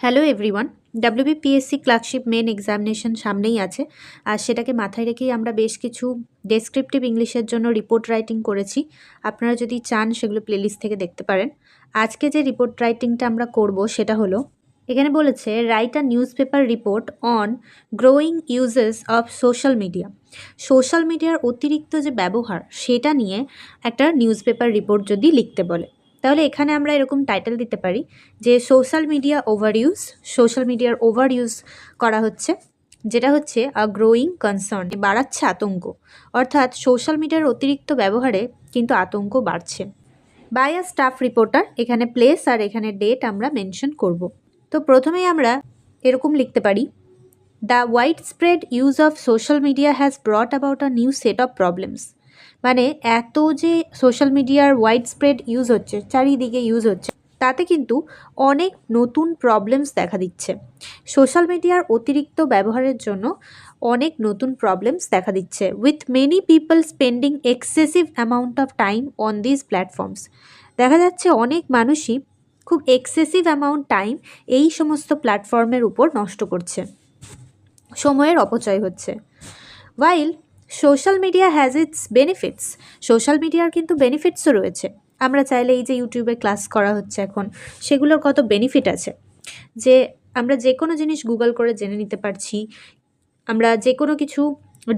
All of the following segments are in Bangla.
Hello everyone. WBPSC clerkship main examination সামনেই আছে, আর সেটাকে মাথায় রেখেই আমরা বেশ কিছু ডেসক্রিপটিভ ইংলিশের জন্য রিপোর্ট রাইটিং করেছি। আপনারা যদি চান সেগুলো প্লেলিস্ট থেকে দেখতে পারেন। আজকে যে রিপোর্ট রাইটিংটা আমরা করব সেটা হলো, এখানে বলেছে write a news paper report on growing uses of social media. Social মিডিয়ার অতিরিক্ত যে ব্যবহার সেটা নিয়ে একটা নিউজ পেপার রিপোর্ট যদি লিখতে বলে, তাহলে এখানে আমরা এরকম টাইটেল দিতে পারি যে সোশ্যাল মিডিয়ার ওভার ইউজ করা হচ্ছে, যেটা হচ্ছে আ গ্রোয়িং কনসার্ন, বাড়াচ্ছে আতঙ্ক। অর্থাৎ সোশ্যাল মিডিয়ার অতিরিক্ত ব্যবহারে কিন্তু আতঙ্ক বাড়ছে। বাই আ স্টাফ রিপোর্টার, এখানে প্লেস আর এখানে ডেট আমরা মেনশন করব। তো প্রথমেই আমরা এরকম লিখতে পারি, the wide spread use of social media has brought about a new set of problems. মানে এত যে সোশ্যাল মিডিয়ার ওয়াইড স্প্রেড ইউজ হচ্ছে, চারিদিকে ইউজ হচ্ছে, তাতে কিন্তু অনেক নতুন প্রবলেমস দেখা দিচ্ছে। সোশ্যাল মিডিয়ার অতিরিক্ত ব্যবহারের জন্য অনেক নতুন প্রবলেমস দেখা দিচ্ছে, with many people spending excessive amount of time on this platforms. দেখা যাচ্ছে অনেক মানুষই খুব এক্সেসিভ অ্যামাউন্ট টাইম এই সমস্ত প্ল্যাটফর্মের উপর নষ্ট করছে, সময়ের অপচয় হচ্ছে। While social media has its benefits, social মিডিয়ার কিন্তু বেনিফিটসও রয়েছে। আমরা চাইলে এই যে ইউটিউবে ক্লাস করা হচ্ছে এখন, সেগুলোর কত বেনিফিট আছে, যে আমরা যে কোনো জিনিস গুগল করে জেনে নিতে পারছি, আমরা যে কোনো কিছু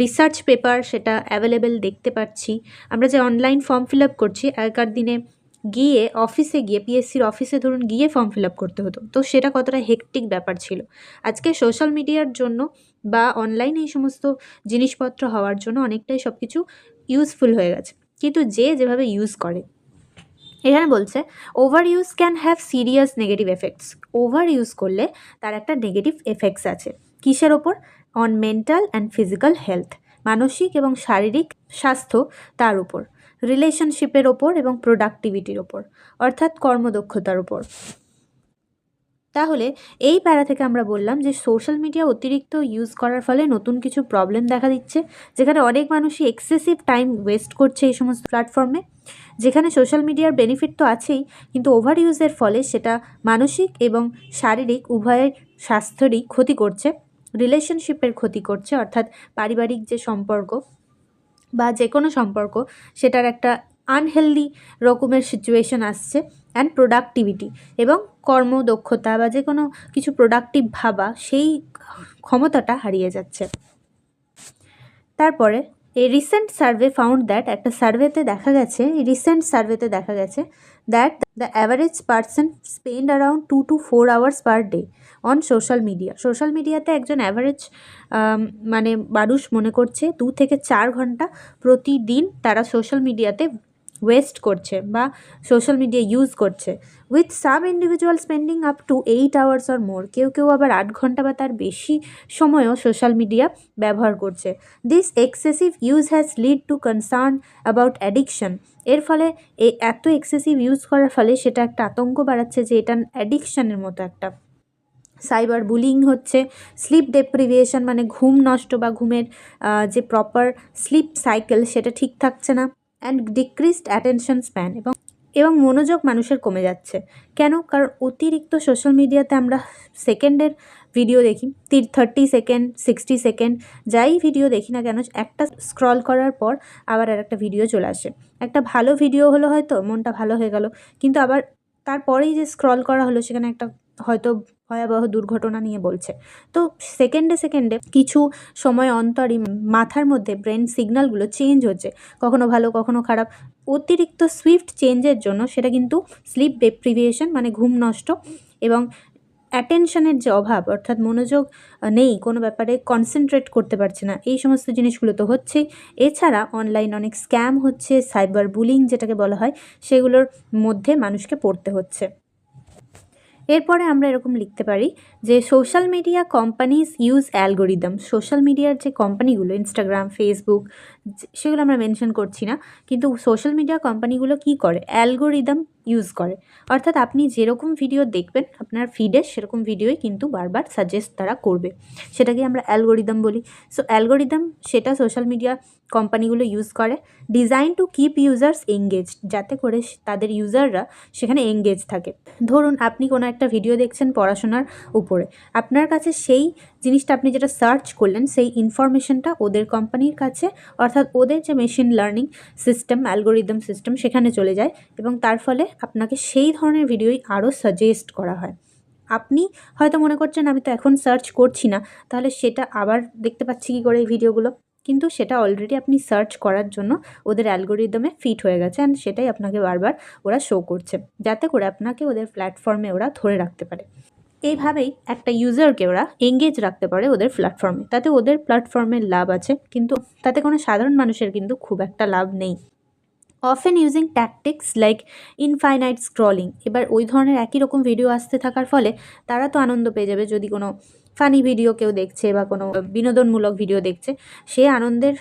রিসার্চ পেপার সেটা অ্যাভেলেবেল দেখতে পাচ্ছি। আমরা যে অনলাইন ফর্ম ফিল আপ করছি, আগেকার দিনে গিয়ে অফিসে গিয়ে পিএসসির অফিসে ধরুন গিয়ে ফর্ম ফিল আপ করতে হতো, তো সেটা কতটা হেকটিক ব্যাপার ছিল। আজকে সোশ্যাল মিডিয়ার জন্য বা অনলাইন এই সমস্ত জিনিসপত্র হওয়ার জন্য অনেকটাই সব কিছু ইউজফুল হয়ে গেছে, কিন্তু যে যেভাবে ইউজ করে। এখানে বলছে over use can have serious negative effects. Over use করলে তার একটা নেগেটিভ এফেক্টস আছে, কিসের ওপর? On mental and physical health, মানসিক এবং শারীরিক স্বাস্থ্য, তার উপর, রিলেশনশিপের ওপর এবং প্রোডাক্টিভিটির ওপর, অর্থাৎ কর্মদক্ষতার উপর। তাহলে এই প্যারা থেকে আমরা বললাম যে সোশ্যাল মিডিয়া অতিরিক্ত ইউজ করার ফলে নতুন কিছু প্রবলেম দেখা দিচ্ছে, যেখানে অনেক মানুষই এক্সেসিভ টাইম ওয়েস্ট করছে এই সমস্ত প্ল্যাটফর্মে। যেখানে সোশ্যাল মিডিয়ার বেনিফিট তো আছেই, কিন্তু ওভার ইউজের ফলে সেটা মানসিক এবং শারীরিক উভয়ের স্বাস্থ্যেরই ক্ষতি করছে, রিলেশনশিপের ক্ষতি করছে, অর্থাৎ পারিবারিক যে সম্পর্ক বা যে কোনো সম্পর্ক সেটার একটা আনহেলদি রকমের সিচুয়েশন আসছে, অ্যান্ড প্রোডাক্টিভিটি এবং কর্মদক্ষতা বা যে কোনো কিছু প্রোডাক্টিভ ভাবা সেই ক্ষমতাটা হারিয়ে যাচ্ছে। তারপরে এই রিসেন্ট সার্ভে ফাউন্ড দ্যাট, একটা সার্ভেতে দেখা গেছে, রিসেন্ট সার্ভেতে দেখা গেছে that the average person spend around 2 to 4 hours per day on social media. Social মিডিয়াতে একজন অ্যাভারেজ মানে মানুষ মনে করছে 2 থেকে 4 ঘন্টা প্রতিদিন তারা সোশ্যাল মিডিয়াতে ওয়েস্ট করছে বা সোশ্যাল মিডিয়া ইউজ করছে, with some individual spending up to 8 hours or more. কেউ কেউ আবার 8 ঘন্টা বা তার বেশি সময়ও সোশ্যাল মিডিয়া ব্যবহার করছে। This excessive use has lead to concern about addiction. এর ফলে এত এক্সেসিভ ইউজ করার ফলে সেটা একটা আতঙ্ক বাড়াচ্ছে যে এটা অ্যাডিকশানের মতো একটা। সাইবার বুলিং হচ্ছে, স্লিপ ডেপ্রিভিয়েশন মানে ঘুম নষ্ট বা ঘুমের যে প্রপার স্লিপ সাইকেল সেটা ঠিক থাকছে না, অ্যান্ড ডিক্রিজড অ্যাটেনশন স্প্যান, এবং মনোযোগ মানুষের কমে যাচ্ছে। কেন? কারণ অতিরিক্ত সোশ্যাল মিডিয়াতে আমরা সেকেন্ডের ভিডিও দেখি, 30 সেকেন্ড 60 সেকেন্ড যাই ভিডিও দেখি না কেন, একটা স্ক্রল করার পর আবার আর একটা ভিডিও চলে আসে। একটা ভালো ভিডিও হলো, হয়তো মনটা ভালো হয়ে গেল, কিন্তু আবার তারপরেই যে স্ক্রল করা হলো সেখানে একটা হয়তো ভয়াবহ দুর্ঘটনা নিয়ে বলছে। তো সেকেন্ডে সেকেন্ডে কিছু সময় অন্তরই মাথার মধ্যে ব্রেন সিগন্যালগুলো চেঞ্জ হচ্ছে, কখনো ভালো কখনো খারাপ। অতিরিক্ত সুইফট চেঞ্জের জন্য সেটা কিন্তু স্লিপ ডেপ্রিভিয়েশন মানে ঘুম নষ্ট, এবং অ্যাটেনশনের যে অভাব, অর্থাৎ মনোযোগ নেই, কোনো ব্যাপারে কনসেন্ট্রেট করতে পারছে না, এই সমস্ত জিনিসগুলো তো হচ্ছেই। এছাড়া অনলাইন অনেক স্ক্যাম হচ্ছে, সাইবার বুলিং যেটাকে বলা হয়, সেগুলোর মধ্যে মানুষকে পড়তে হচ্ছে। এরপরে আমরা এরকম লিখতে পারি যে social media companies use algorithm. Social মিডিয়ার যে কোম্পানিগুলো, ইনস্টাগ্রাম, ফেসবুক, সেগুলো আমরা মেনশন করছি না, কিন্তু সোশ্যাল মিডিয়া কোম্পানিগুলো কী করে? অ্যালগোরিদম ইউজ করে। অর্থাৎ আপনি যেরকম ভিডিও দেখবেন আপনার ফিডে সেরকম ভিডিওই কিন্তু বারবার সাজেস্ট তারা করবে, সেটাকে আমরা অ্যালগোরিদম বলি। সো অ্যালগোরিদম সেটা সোশ্যাল মিডিয়া কোম্পানিগুলো ইউজ করে design to keep users engaged, যাতে করে তাদের ইউজাররা সেখানে এঙ্গেজ থাকে। ধরুন আপনি কোনো একটা ভিডিও দেখছেন পড়াশোনার উপরে, আপনার কাছে সেই জিনিসটা আপনি যেটা সার্চ করলেন সেই ইনফরমেশনটা ওদের কোম্পানির কাছে, অর্থাৎ ওদের যে machine learning system, algorithm system, সেখানে চলে যায় এবং তার ফলে আপনাকে সেই ধরনের ভিডিওই আরও সাজেস্ট করা হয়। আপনি হয়তো মনে করছেন আমি তো এখন সার্চ করছি না, তাহলে সেটা আবার দেখতে পাচ্ছি কী করে এই ভিডিওগুলো, কিন্তু সেটা অলরেডি আপনি সার্চ করার জন্য ওদের অ্যালগোরিদমে ফিট হয়ে গেছে অ্যান্ড সেটাই আপনাকে বারবার ওরা শো করছে, যাতে করে আপনাকে ওদের প্ল্যাটফর্মে ওরা ধরে রাখতে পারে। এইভাবেই একটা ইউজারকে ওরা এঙ্গেজ রাখতে পারে ওদের প্ল্যাটফর্মে, তাতে ওদের প্ল্যাটফর্মের লাভ আছে, কিন্তু তাতে কোনো সাধারণ মানুষের কিন্তু খুব একটা লাভ নেই। Often using tactics like infinite scrolling, এবার ওই ধরনের একই রকম ভিডিও আসতে থাকার ফলে তারা তো আনন্দ পেয়ে যাবে, যদি কোনো ফানি ভিডিও কেউ দেখছে বা কোনো বিনোদনমূলক ভিডিও দেখছে, সে আনন্দের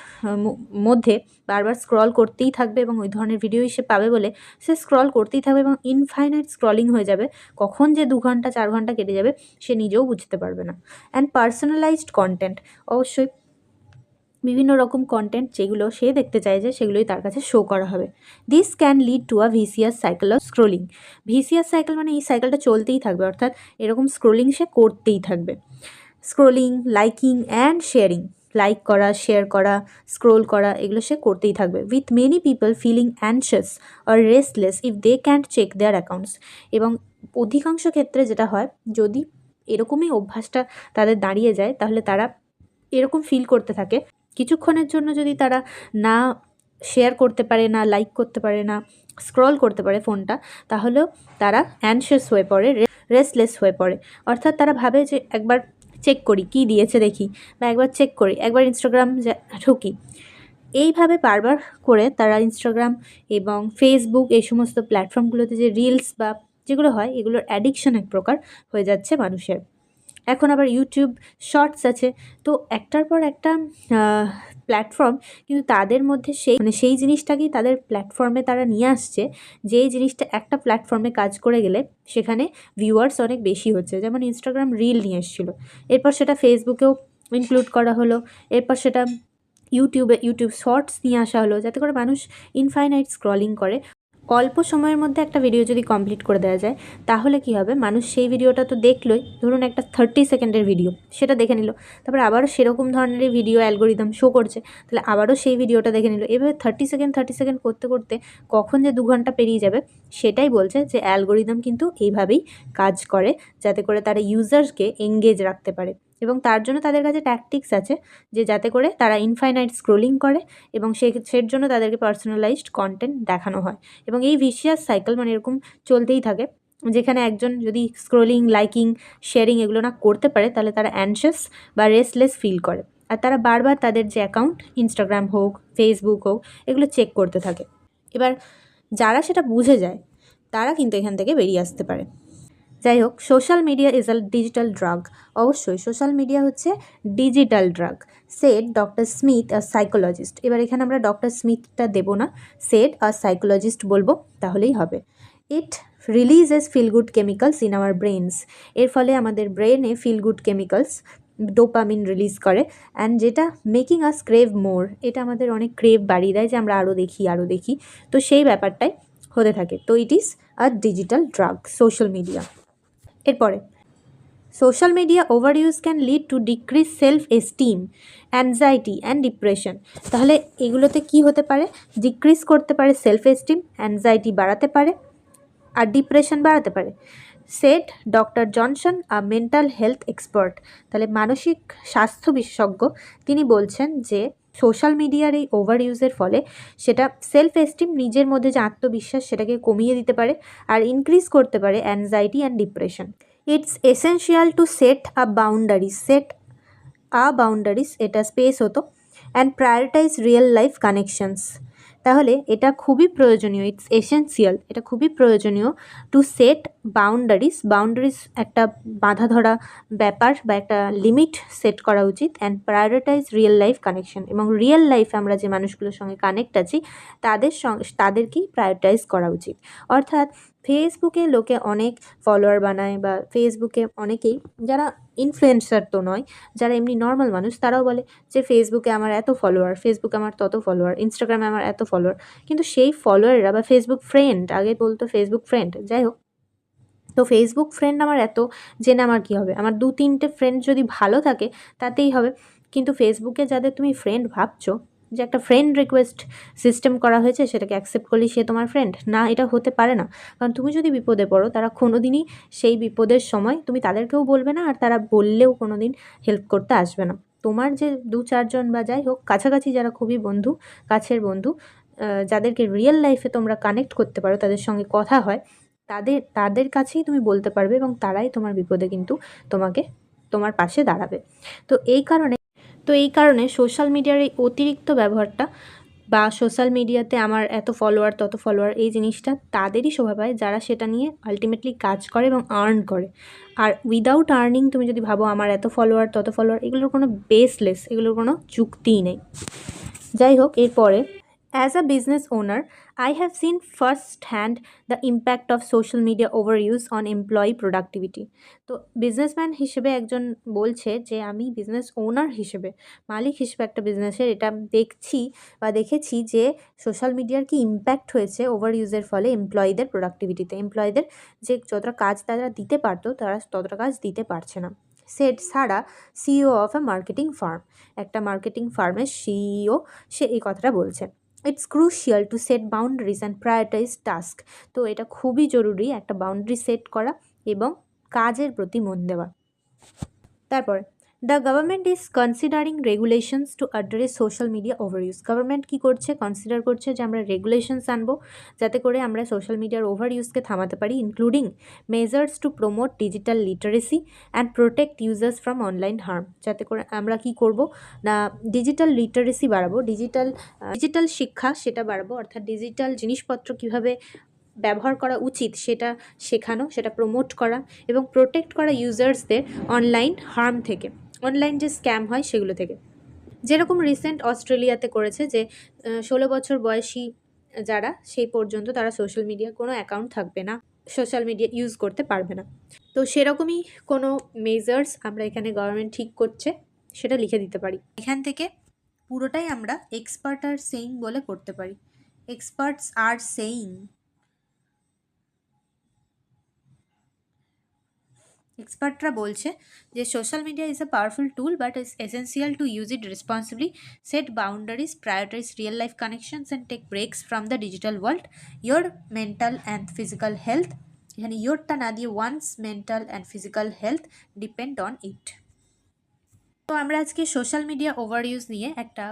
মধ্যে বারবার স্ক্রল করতেই থাকবে এবং ওই ধরনের ভিডিওই সে পাবে বলে সে স্ক্রল করতেই থাকবে এবং ইনফাইনাইট স্ক্রলিং হয়ে যাবে। কখন যে 2 ঘন্টা 4 ঘন্টা কেটে যাবে সে নিজেও বুঝতে পারবে না। অ্যান্ড পার্সোনালাইজড কন্টেন্ট, অবশ্যই বিভিন্ন রকম কন্টেন্ট যেগুলো সে দেখতে চায় যে সেগুলোই তার কাছে শো করা হবে। This can lead to a vicious cycle of scrolling. Vicious cycle মানে এই সাইকেলটা চলতেই থাকবে, অর্থাৎ এরকম স্ক্রোলিং সে করতেই থাকবে। Scrolling, liking and sharing, like করা, শেয়ার করা, স্ক্রোল করা, এগুলো সে করতেই থাকবে। With many people feeling anxious or restless if they can't check their accounts. এবং অধিকাংশ ক্ষেত্রে যেটা হয়, যদি এরকমই অভ্যাসটা তাদের দাঁড়িয়ে যায়, তাহলে তারা এরকম ফিল করতে থাকে কিছুক্ষণের জন্য যদি তারা না শেয়ার করতে পারে, না লাইক করতে পারে, না স্ক্রল করতে পারে ফোনটা, তাহলেও তারা অ্যানশিয়াস হয়ে পড়ে, রেস্টলেস হয়ে পড়ে। অর্থাৎ তারা ভাবে যে একবার চেক করি কী দিয়েছে দেখি, বা একবার চেক করি, একবার ইনস্টাগ্রাম ঢুকি। এইভাবে বারবার করে তারা ইনস্টাগ্রাম এবং ফেসবুক এই সমস্ত প্ল্যাটফর্মগুলোতে যে রিলস বা যেগুলো হয়, এগুলোর অ্যাডিকশন এক প্রকার হয়ে যাচ্ছে মানুষের। এখন আবার ইউটিউব শর্টস আছে, তো একটার পর একটা প্ল্যাটফর্ম, কিন্তু তাদের মধ্যে সেই জিনিসটাকেই তাদের প্ল্যাটফর্মে তারা নিয়ে আসছে, যেই জিনিসটা একটা প্ল্যাটফর্মে কাজ করে গেলে সেখানে ভিউয়ার্স অনেক বেশি হচ্ছে। যেমন ইনস্টাগ্রাম রিল নিয়ে এসেছিলো, এরপর সেটা ফেসবুকেও ইনক্লুড করা হলো, এরপর সেটা ইউটিউব শর্টস নিয়ে আসা হলো, যাতে করে মানুষ ইনফাইনাইট স্ক্রলিং করে। অল্প সময়ের মধ্যে একটা ভিডিও যদি কমপ্লিট করে দেওয়া যায়, তাহলে কি হবে, মানুষ সেই ভিডিওটা তো দেখলোই, ধরুন একটা 30 সেকেন্ডের ভিডিও, সেটা দেখে নিল, তারপর আবারও সেরকম ধরনেরই ভিডিও অ্যালগোরিদম শো করছে, তাহলে আবারও সেই ভিডিওটা দেখে নিল। এভাবে 30 সেকেন্ড করতে করতে কখন যে 2 ঘন্টা পেরিয়ে যাবে, সেটাই বলছে যে অ্যালগোরিদম কিন্তু এইভাবেই কাজ করে, যাতে করে তারা ইউজার্সকে এঙ্গেজ রাখতে পারে। এবং তার জন্য তাদের কাছে ট্যাকটিক্স আছে, যে যাতে করে তারা ইনফাইনাইট স্ক্রোলিং করে এবং সের জন্য তাদেরকে পার্সোনালাইজড কন্টেন্ট দেখানো হয়। এবং এই ভিশিয়াস সাইকেল মানে এরকম চলতেই থাকে, যেখানে একজন যদি স্ক্রোলিং, লাইকিং, শেয়ারিং এগুলো না করতে পারে, তাহলে তারা অ্যানশিয়াস বা রেস্টলেস ফিল করে, আর তারা বারবার তাদের যে অ্যাকাউন্ট, ইনস্টাগ্রাম হোক, ফেসবুক হোক, এগুলো চেক করতে থাকে। এবার যারা সেটা বুঝে যায়, তারা কিন্তু এখান থেকে বেরিয়ে আসতে পারে। যাই হোক, social media is a digital drug. অবশ্যই সোশ্যাল মিডিয়া হচ্ছে digital drug, said doctor Smith a psychologist. এবার এখানে আমরা ডক্টর স্মিথটা দেবো না, সেড আ সাইকোলজিস্ট বলবো, তাহলেই হবে। It releases feel good chemicals in our brains. এর ফলে আমাদের ব্রেনে feel good chemicals, dopamine release করে, অ্যান্ড যেটা মেকিং আস ক্রেভ মোর, এটা আমাদের অনেক ক্রেভ বাড়িয়ে দেয় যে আমরা আরও দেখি। তো সেই ব্যাপারটাই হতে থাকে। তো it is a digital drug, social media. এরপরে social media over use can lead to decrease self esteem, anxiety and depression. তাহলে এগুলোতে কি হতে পারে, ডিক্রিজ করতে পারে সেলফ এস্টিম, অ্যাংজাইটি বাড়াতে পারে, আর ডিপ্রেশন বাড়াতে পারে। সেড ডক্টর জনসন, আ মেন্টাল হেলথ এক্সপার্ট। তাহলে মানসিক স্বাস্থ্য বিশেষজ্ঞ, তিনি বলছেন যে সোশ্যাল মিডিয়ার এই ওভার ইউজের ফলে সেটা সেলফ এস্টিম, নিজের মধ্যে যে আত্মবিশ্বাস, সেটাকে কমিয়ে দিতে পারে, আর ইনক্রিজ করতে পারে anxiety and depression. It's essential to set a boundaries, এটা স্পেস হতো, and prioritise real life connections. তাহলে এটা খুবই প্রয়োজনীয়, ইটস এসেন্সিয়াল, এটা খুবই প্রয়োজনীয় টু সেট বাউন্ডারিজ একটা বাঁধা ধরা ব্যাপার বা একটা লিমিট সেট করা উচিত, and prioritise real life connection, এবং রিয়েল লাইফে আমরা যে মানুষগুলোর সঙ্গে কানেক্ট আছি তাদেরকেই প্রায়োরিটাইজ করা উচিত। অর্থাৎ ফেসবুকে লোকে অনেক ফলোয়ার বানায়, বা ফেসবুকে অনেকেই যারা ইনফ্লুয়েন্সার তো নয়, যারা এমনি নর্মাল মানুষ, তারাও বলে যে ফেসবুকে আমার এত ফলোয়ার, ফেসবুকে আমার তত ফলোয়ার, ইনস্টাগ্রামে আমার এত ফলোয়ার। কিন্তু সেই ফলোয়াররা বা ফেসবুক ফ্রেন্ড, আগে বলতো ফেসবুক ফ্রেন্ড, যাই হোক, তো ফেসবুক ফ্রেন্ড আমার এত জেনে আমার কী হবে? আমার 2-3টে ফ্রেন্ড যদি ভালো থাকে তাতেই হবে। কিন্তু ফেসবুকে যাদের তুমি ফ্রেন্ড ভাবছো, যে একটা ফ্রেন্ড রিকোয়েস্ট সিস্টেম করা হয়েছে, সেটাকে অ্যাকসেপ্ট করলেই সে তোমার ফ্রেন্ড না, এটা হতে পারে না। কারণ তুমি যদি বিপদে পড়ো, তারা কোনো দিনই সেই বিপদের সময় তুমি তাদেরকেও বলবে না, আর তারা বললেও কোনো দিন হেল্প করতে আসবে না। তোমার যে 2-4জন বা যাই হোক কাছাকাছি যারা খুবই বন্ধু, কাছের বন্ধু, যাদেরকে রিয়েল লাইফে তোমরা কানেক্ট করতে পারো, তাদের সঙ্গে কথা হয়, তাদের কাছেই তুমি বলতে পারবে, এবং তারাই তোমার বিপদে কিন্তু তোমার পাশে দাঁড়াবে। তো এই কারণে সোশ্যাল মিডিয়ার এই অতিরিক্ত ব্যবহারটা, বা সোশ্যাল মিডিয়াতে আমার এত ফলোয়ার তত ফলোয়ার, এই জিনিসটা তাদেরই শোভা পায় যারা সেটা নিয়ে আলটিমেটলি কাজ করে এবং আর্ন করে। আর উইদাউট আর্নিং তুমি যদি ভাবো আমার এত ফলোয়ার তত ফলোয়ার, এগুলোর কোনো বেসলেস, এগুলোর কোনো যুক্তিই নেই। যাই হোক, এরপরে, as a business owner, I have seen firsthand the impact of social media overuse on employee productivity. তো বিজনেসম্যান হিসেবে একজন বলছে যে আমি বিজনেস ওনার হিসেবে, মালিক হিসেবে একটা বিজনেসের, এটা দেখেছি যে সোশ্যাল মিডিয়ার কি ইম্প্যাক্ট হয়েছে ওভার ইউজের ফলে এমপ্লয়ীদের প্রোডাক্টিভিটিতে। এমপ্লয়ীদের যে যতটা কাজ তারা দিতে পারতো, তারা ততটা কাজ দিতে পারছে না। Said Sara, CEO of a marketing firm, একটা মার্কেটিং ফার্মের সিইও, সে এই কথাটা বলছে। It's crucial to set boundaries and prioritise task. তো এটা খুবই জরুরি একটা বাউন্ডারি সেট করা এবং কাজের প্রতি মন দেওয়া। তারপরে, the government is considering regulations to address social media overuse. Government কী করছে? কনসিডার করছে যে আমরা রেগুলেশনস আনবো যাতে করে আমরা সোশ্যাল মিডিয়ার ওভার ইউজকে থামাতে পারি, including measures to promote digital literacy and protect users from online harm. যাতে করে আমরা কি করব না, ডিজিটাল লিটারেসি বাড়াবো, ডিজিটাল শিক্ষা সেটা বাড়াবো, অর্থাৎ ডিজিটাল জিনিসপত্র কীভাবে ব্যবহার করা উচিত সেটা শেখানো, সেটা প্রমোট করা, এবং প্রোটেক্ট করা ইউজার্সদের অনলাইন হার্ম থেকে, অনলাইন যে স্ক্যাম হয় সেগুলো থেকে। যেরকম রিসেন্ট অস্ট্রেলিয়াতে করেছে যে 16 বছর বয়সী যারা, সেই পর্যন্ত তারা সোশ্যাল মিডিয়া কোনো অ্যাকাউন্ট থাকবে না, সোশ্যাল মিডিয়া ইউজ করতে পারবে না। তো সেরকমই কোনো মেজার্স আমরা এখানে গভর্নমেন্ট ঠিক করছে, সেটা লিখে দিতে পারি। এখান থেকে পুরোটাই আমরা এক্সপার্ট আর সেইং বলে করতে পারি। এক্সপার্টস আর সেইং, এক্সপার্টরা বলছে যে social media is a powerful tool but is essential to use it responsibly, set boundaries, prioritise real life connections and take breaks from the digital world. Your mental and physical health, এখানে ইয়োরটা না দিয়ে one's mental and physical health depend on it. তো আমরা আজকে সোশ্যাল মিডিয়া ওভার ইউজ নিয়ে একটা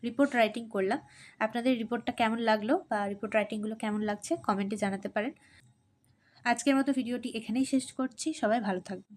রিপোর্ট রাইটিং করলাম। আপনাদের রিপোর্টটা কেমন লাগলো বা রিপোর্ট রাইটিংগুলো কেমন লাগছে কমেন্টে জানাতে পারেন। আজকের মতো ভিডিওটি এখানেই শেষ করছি। সবাই ভালো থাকবেন।